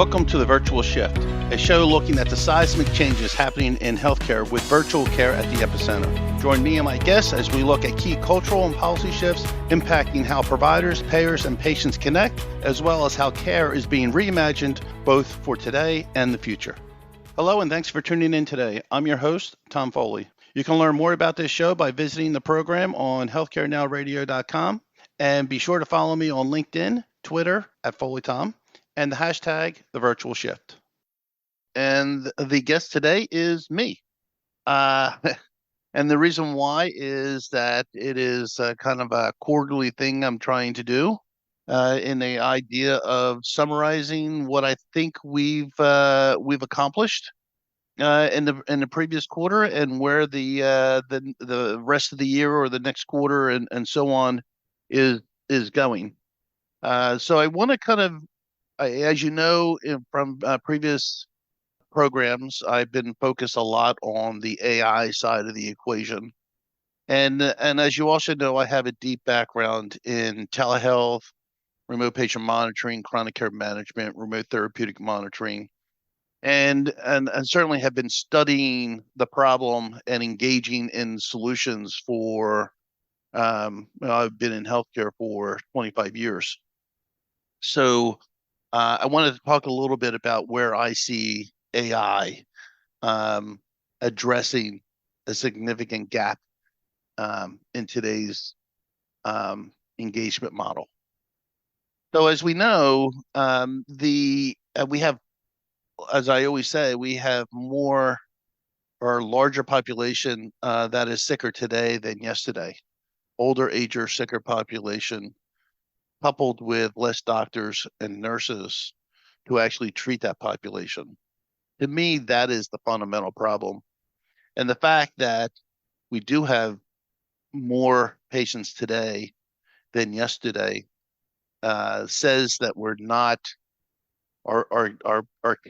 Welcome to the Virtual Shift, a show looking at the seismic changes happening in healthcare with virtual care at the epicenter. Join me and my guests as we look at key cultural and policy shifts impacting how providers, payers, and patients connect, as well as how care is being reimagined both for today and the future. Hello, and thanks for tuning in today. I'm your host, Tom Foley. You can learn more about this show by visiting the program on healthcarenowradio.com, and be sure to follow me on LinkedIn, Twitter at FoleyTom, and the hashtag the virtual shift. And the guest today is me. And the reason why is that it is kind of a quarterly thing I'm trying to do in the idea of summarizing what I think we've accomplished in the previous quarter, and where the rest of the year or the next quarter and so on is going. So I want to kind of, as you know, from previous programs, I've been focused a lot on the AI side of the equation. And as you also know, I have a deep background in telehealth, remote patient monitoring, chronic care management, remote therapeutic monitoring, and certainly have been studying the problem and engaging in solutions for, I've been in healthcare for 25 years. So I wanted to talk a little bit about where I see AI addressing a significant gap in today's engagement model. So as we know, we have, as I always say, we have more or larger population that is sicker today than yesterday. Older, ager, sicker population, coupled with less doctors and nurses to actually treat that population. To me, that is the fundamental problem. And the fact that we do have more patients today than yesterday says that we're not, our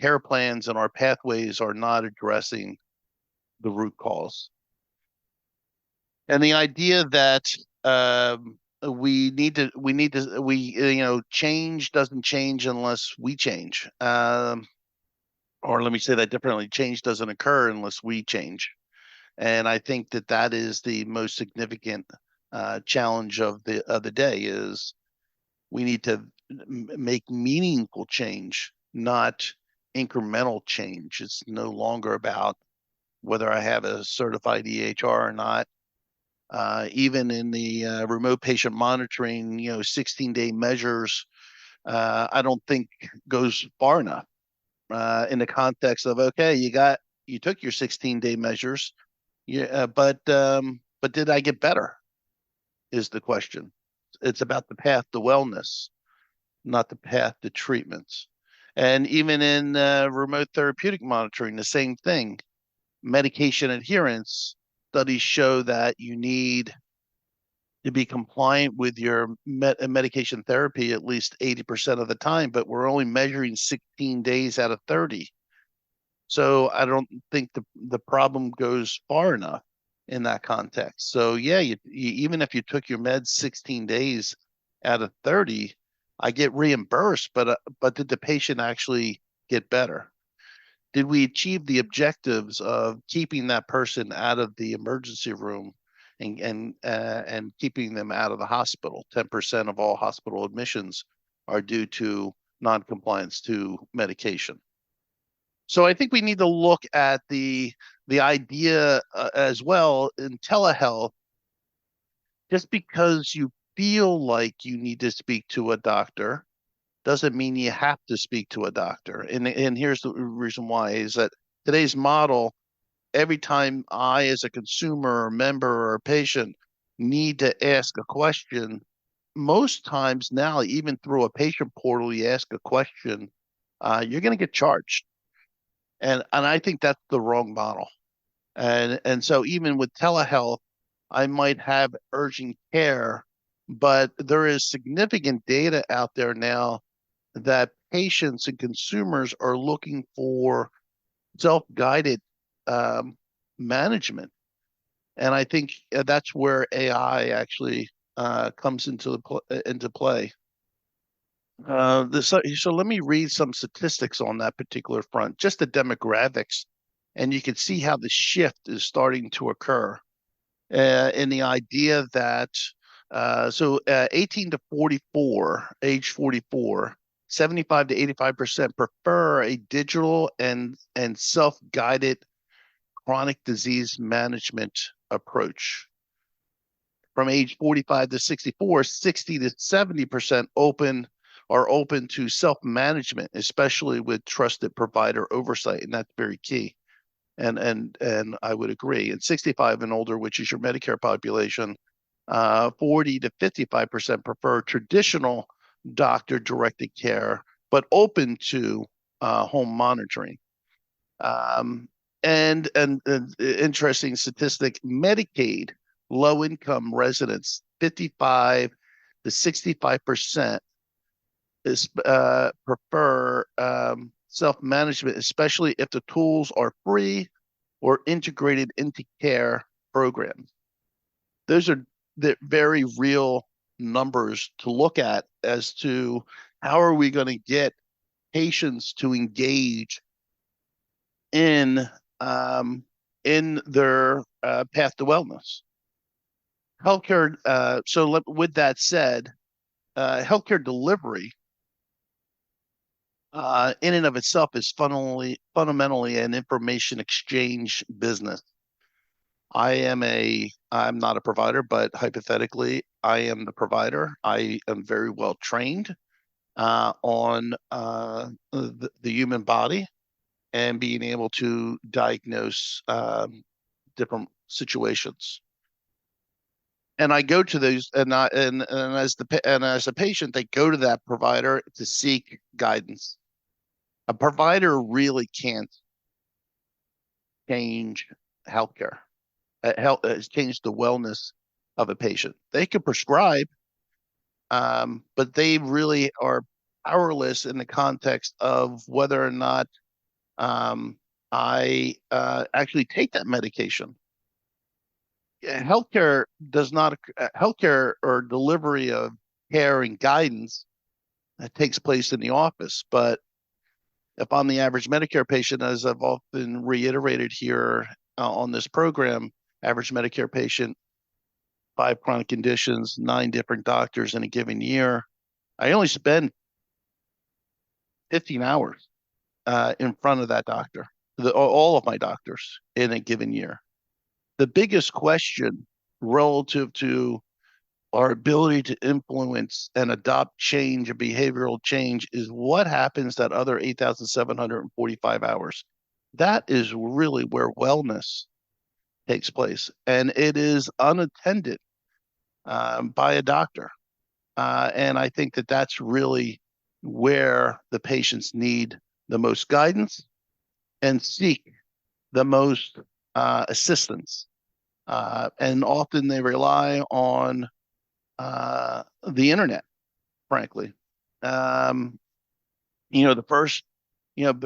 care plans and our pathways are not addressing the root cause. And the idea that change doesn't change unless we change. Or let me say that differently, change doesn't occur unless we change. And I think that is the most significant challenge of the day, is we need to make meaningful change, not incremental change. It's no longer about whether I have a certified EHR or not. Even in the remote patient monitoring, 16-day measures, I don't think goes far enough in the context of, okay, you took your 16-day measures, but did I get better? Is the question. It's about the path to wellness, not the path to treatments. And even in remote therapeutic monitoring, the same thing. Medication adherence studies show that you need to be compliant with your medication therapy at least 80% of the time, but we're only measuring 16 days out of 30. So I don't think the problem goes far enough in that context. So yeah, you even if you took your meds 16 days out of 30, I get reimbursed, but did the patient actually get better? Did we achieve the objectives of keeping that person out of the emergency room and keeping them out of the hospital? 10% of all hospital admissions are due to noncompliance to medication. So I think we need to look at the idea as well in telehealth. Just because you feel like you need to speak to a doctor doesn't mean you have to speak to a doctor. And here's the reason why, is that today's model, every time I, as a consumer or member or patient, need to ask a question, most times now, even through a patient portal, you ask a question, you're going to get charged. And I think that's the wrong model. And so even with telehealth, I might have urgent care, but there is significant data out there now that patients and consumers are looking for self-guided management. And I think that's where AI actually comes into play. So let me read some statistics on that particular front, just the demographics, and you can see how the shift is starting to occur. In the idea that 18 to 44, age 44, 75 to 85% prefer a digital and self-guided chronic disease management approach. From age 45 to 64, 60 to 70% are open to self-management, especially with trusted provider oversight, and that's very key. And I would agree. And 65 and older, which is your Medicare population, 40 to 55% prefer traditional doctor-directed care, but open to home monitoring. Um, and interesting statistic: Medicaid low-income residents, 55 to 65% is prefer self-management, especially if the tools are free or integrated into care programs. Those are the very real numbers to look at as to how are we going to get patients to engage in um, in their path to wellness. Healthcare. With that said, healthcare delivery in and of itself is fundamentally an information exchange business. I'm not a provider, but hypothetically, I am the provider. I am very well trained on the human body and being able to diagnose different situations. And I go to those, and as a patient, they go to that provider to seek guidance. A provider really can't change healthcare. Change the wellness of a patient. They could prescribe, but they really are powerless in the context of whether or not I actually take that medication. Healthcare does not healthcare or delivery of care and guidance that takes place in the office. But if I'm the average Medicare patient, as I've often reiterated here on this program, average Medicare patient, 5 chronic conditions, 9 different doctors in a given year, I only spend 15 hours in front of that doctor, all of my doctors in a given year. The biggest question relative to our ability to influence and adopt change and behavioral change is what happens that other 8,745 hours. That is really where wellness takes place, and it is unattended by a doctor. And I think that that's really where the patients need the most guidance and seek the most assistance. And often they rely on the internet, frankly. Um, the first,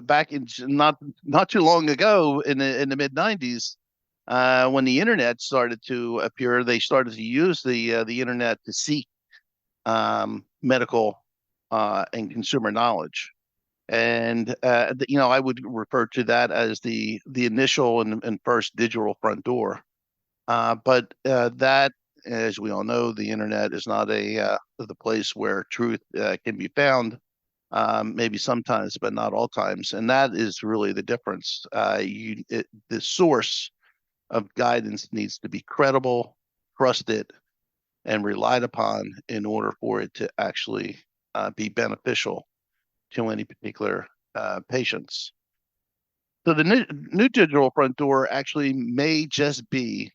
back in not too long ago in the mid 90s, when the internet started to appear, they started to use the internet to seek medical and consumer knowledge. And I would refer to that as the initial and first digital front door. But that, as we all know, the internet is not the place where truth can be found. Maybe sometimes, but not all times. And that is really the difference. The source of guidance needs to be credible, trusted, and relied upon in order for it to actually be beneficial to any particular patients. So the new digital front door actually may just be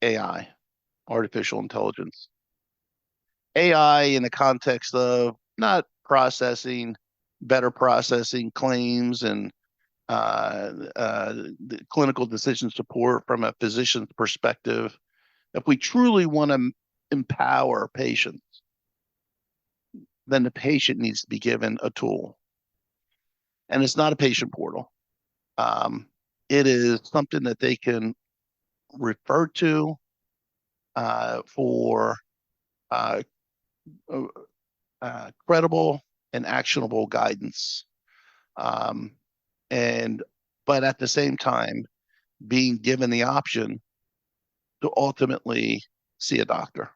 AI, artificial intelligence. AI in the context of not better processing claims and the clinical decision support from a physician's perspective. If we truly want to empower patients, then the patient needs to be given a tool. And it's not a patient portal. It is something that they can refer to for credible and actionable guidance. Um, and but at the same time, being given the option to ultimately see a doctor.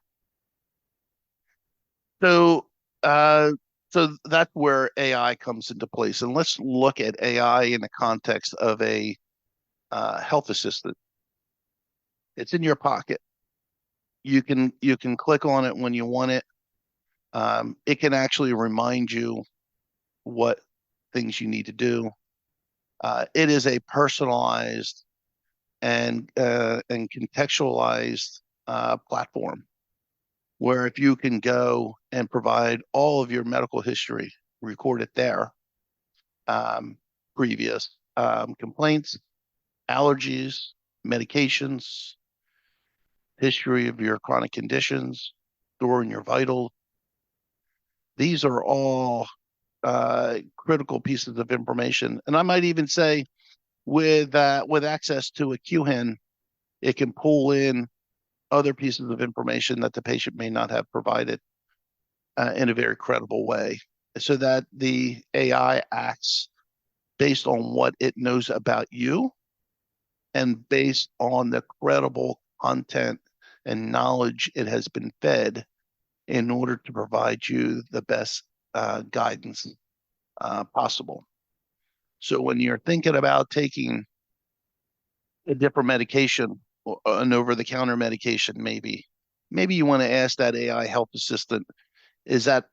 So, uh, so that's where AI comes into place. And let's look at AI in the context of a health assistant. It's in your pocket. You can click on it when you want it. It can actually remind you what things you need to do. It is a personalized and contextualized platform where if you can go and provide all of your medical history, record it there, um, previous complaints, allergies, medications, history of your chronic conditions, storing your vitals. These are all critical pieces of information. And I might even say with access to a QHIN, it can pull in other pieces of information that the patient may not have provided in a very credible way, so that the AI acts based on what it knows about you and based on the credible content and knowledge it has been fed in order to provide you the best guidance possible. So when you're thinking about taking a different medication, or an over-the-counter medication, maybe you want to ask that AI health assistant, is that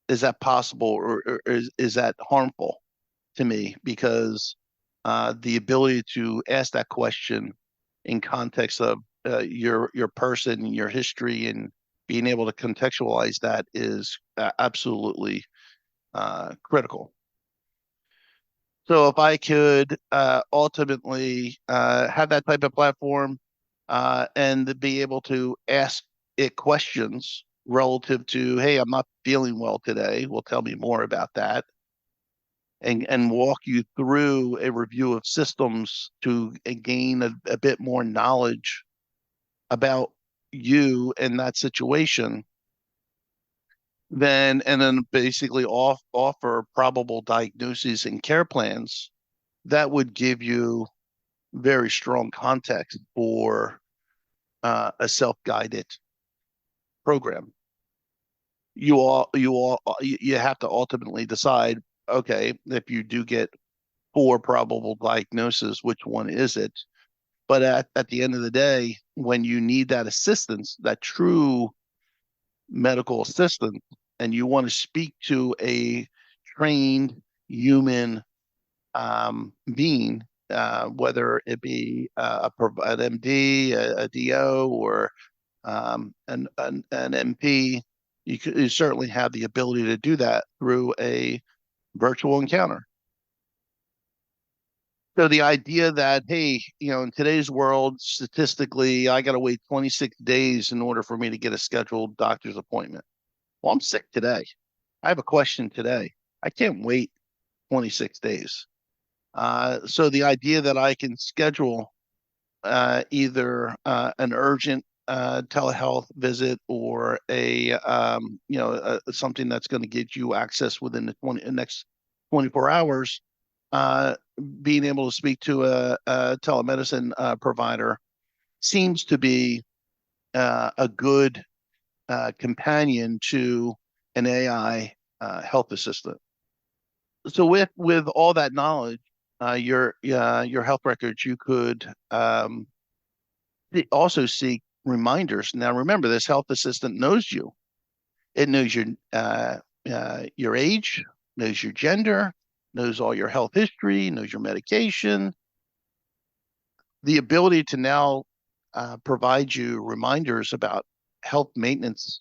is that possible, or is that harmful to me? Because the ability to ask that question in context of your person, your history, and being able to contextualize that is absolutely critical. So if I could ultimately have that type of platform and be able to ask it questions relative to, hey, I'm not feeling well today. Well, tell me more about that, and walk you through a review of systems to gain a bit more knowledge about you and that situation, then basically offer probable diagnoses and care plans that would give you very strong context for a self-guided program. You have to ultimately decide, okay, if you do get four probable diagnoses, which one is it? But at the end of the day, when you need that assistance, that true medical assistance, and you want to speak to a trained human being, whether it be an MD, a DO, or an MP, you certainly have the ability to do that through a virtual encounter. So the idea that, hey, in today's world, statistically, I got to wait 26 days in order for me to get a scheduled doctor's appointment. Well, I'm sick today. I have a question today. I can't wait 26 days. So the idea that I can schedule either an urgent telehealth visit, or something that's going to get you access within the next 24 hours, being able to speak to a telemedicine provider seems to be a good companion to an AI health assistant. So with all that knowledge, your health records, you could also seek reminders. Now, remember, this health assistant knows you. It knows your age, knows your gender, knows all your health history, knows your medication. The ability to now provide you reminders about health maintenance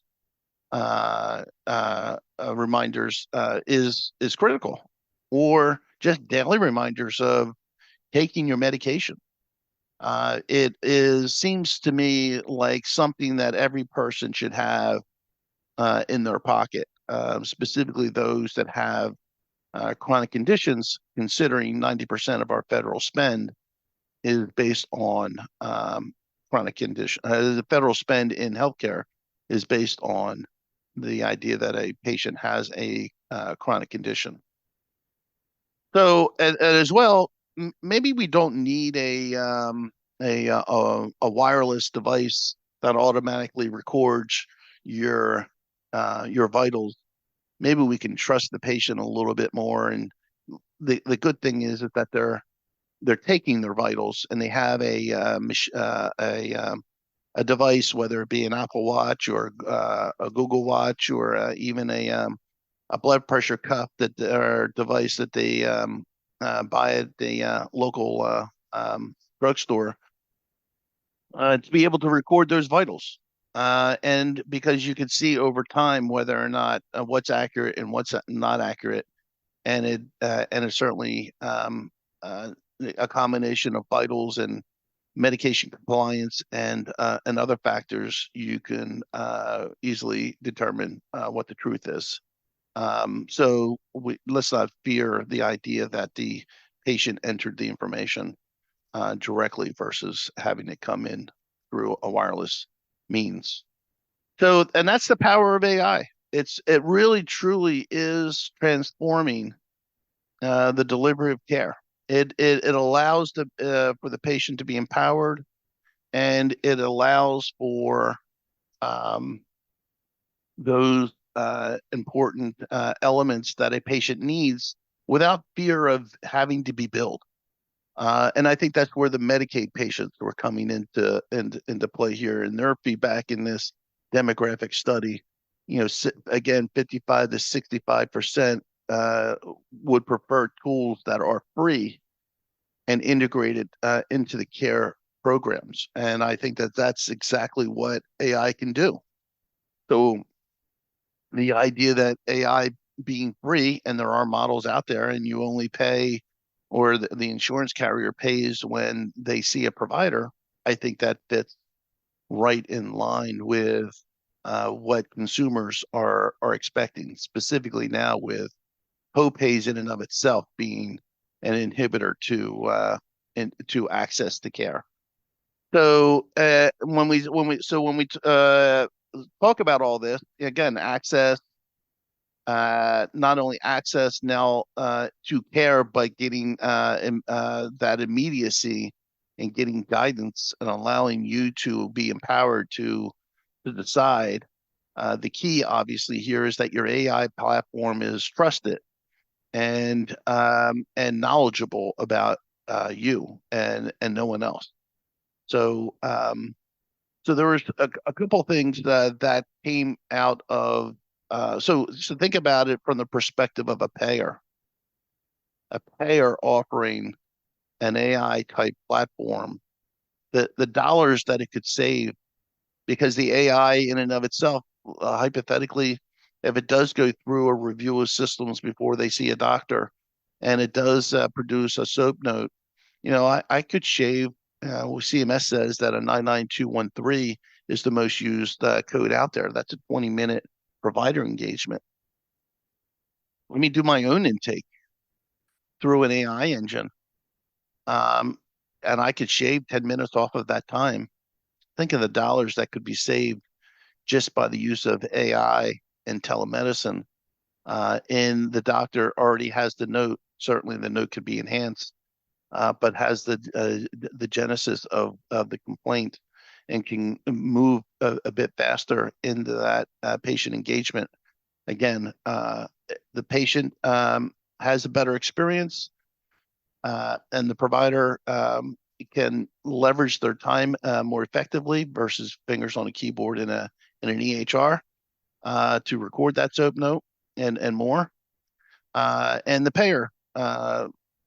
reminders is critical, or just daily reminders of taking your medication. It seems to me like something that every person should have in their pocket, specifically those that have chronic conditions, considering 90% of our federal spend is based on chronic condition. The federal spend in healthcare is based on the idea that a patient has a chronic condition. So, and as well, maybe we don't need a wireless device that automatically records your vitals. Maybe we can trust the patient a little bit more. And the good thing is that they're taking their vitals, and they have a device, whether it be an Apple Watch or a Google Watch, or even a blood pressure cuff, that or device that they buy at the local drugstore, to be able to record those vitals. And because you can see over time whether or not what's accurate and what's not accurate, and it's certainly a combination of vitals and medication compliance and other factors, you can easily determine what the truth is. So let's not fear the idea that the patient entered the information directly versus having it come in through a wireless means. So, and that's the power of AI. It really truly is transforming the delivery of care. It allows for the patient to be empowered, and it allows for um, those important elements that a patient needs without fear of having to be billed. And I think that's where the Medicaid patients were coming into play here, and their feedback in this demographic study. Again, 55 to 65% would prefer tools that are free and integrated into the care programs. And I think that that's exactly what AI can do. So the idea that AI being free, and there are models out there, and you only pay, or the insurance carrier pays when they see a provider, I think that fits right in line with what consumers are expecting, specifically now with co-pays in and of itself being an inhibitor to access to care. So when we talk about all this, again, access, not only access now to care, but getting that immediacy and getting guidance and allowing you to be empowered to decide. The key, obviously, here is that your AI platform is trusted and knowledgeable about you and no one else. So so there was a couple things that came out of so think about it from the perspective of a payer offering an AI type platform, the dollars that it could save, because the AI in and of itself, hypothetically, if it does go through a review of systems before they see a doctor, and it does produce a SOAP note, I could shave. Well, CMS says that a 99213 is the most used code out there. That's a 20-minute provider engagement. Let me do my own intake through an AI engine, and I could shave 10 minutes off of that time. Think of the dollars that could be saved just by the use of AI and telemedicine. And the doctor already has the note. Certainly, the note could be enhanced, but has the genesis of the complaint, and can move a bit faster into that patient engagement. Again, the patient has a better experience, and the provider can leverage their time more effectively versus fingers on a keyboard in an EHR to record that SOAP note and more. And the payer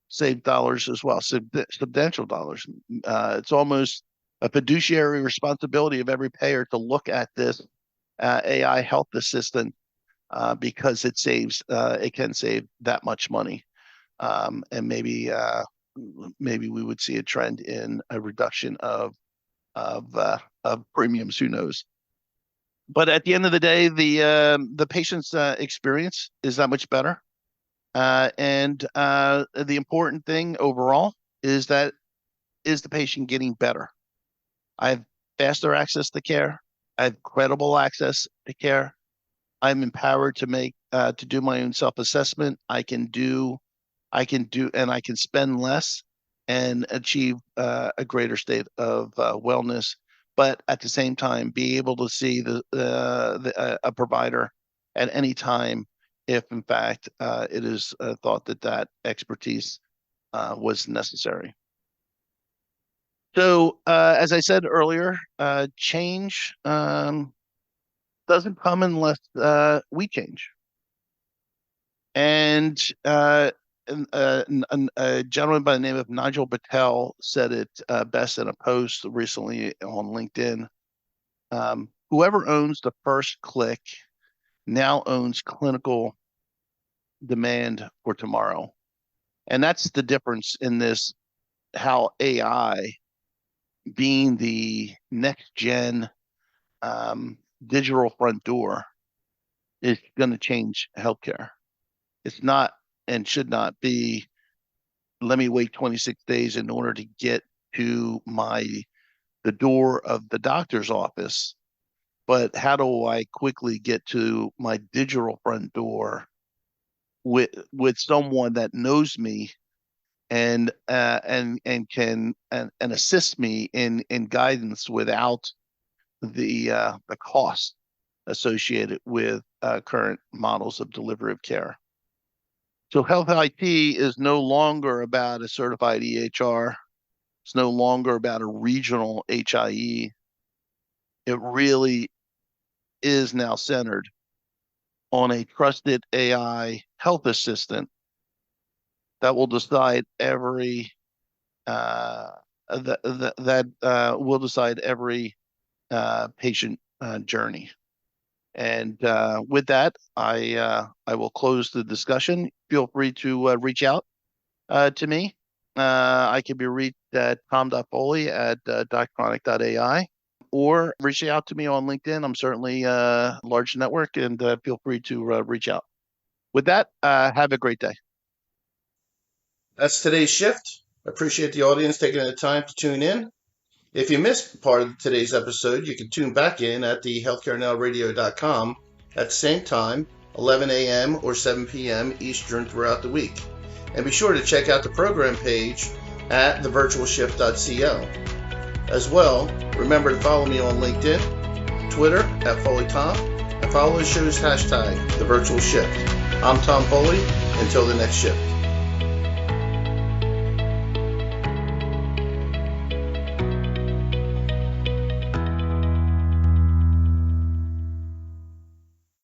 save dollars as well, substantial dollars. It's almost a fiduciary responsibility of every payer to look at this AI health assistant because it can save that much money. And maybe we would see a trend in a reduction of premiums. Who knows? But at the end of the day, the patient's experience is that much better. And the important thing overall is the patient getting better? I have faster access to care. I have credible access to care. I'm empowered to make to do my own self-assessment. I can and I can spend less and achieve a greater state of wellness, but at the same time, be able to see a provider at any time if, in fact, it is thought that that expertise was necessary. So, as I said earlier, change doesn't come unless we change. And a gentleman by the name of Nigel Patel said it best in a post recently on LinkedIn. Whoever owns the first click now owns clinical demand for tomorrow. And that's the difference in this, how AI, being the next gen digital front door, is going to change healthcare. It's not and should not be, let me wait 26 days in order to get to the door of the doctor's office, but how do I quickly get to my digital front door with someone that knows me and can assist me in guidance without the cost associated with current models of delivery of care. So health IT is no longer about a certified EHR. It's no longer about a regional HIE. It really is now centered on a trusted AI health assistant that will decide every will decide every patient journey. And with that, I will close the discussion. Feel free to reach out to me. I can be reached at tom.foley@doctronic.ai, or reach out to me on LinkedIn. I'm certainly a large network, and feel free to reach out. With that, have a great day. That's today's shift. I appreciate the audience taking the time to tune in. If you missed part of today's episode, you can tune back in at the healthcarenowradio.com at the same time, 11 a.m. or 7 p.m. Eastern throughout the week. And be sure to check out the program page at thevirtualshift.co. As well, remember to follow me on LinkedIn, Twitter at FoleyTom, and follow the show's hashtag, The Virtual Shift. I'm Tom Foley. Until the next shift.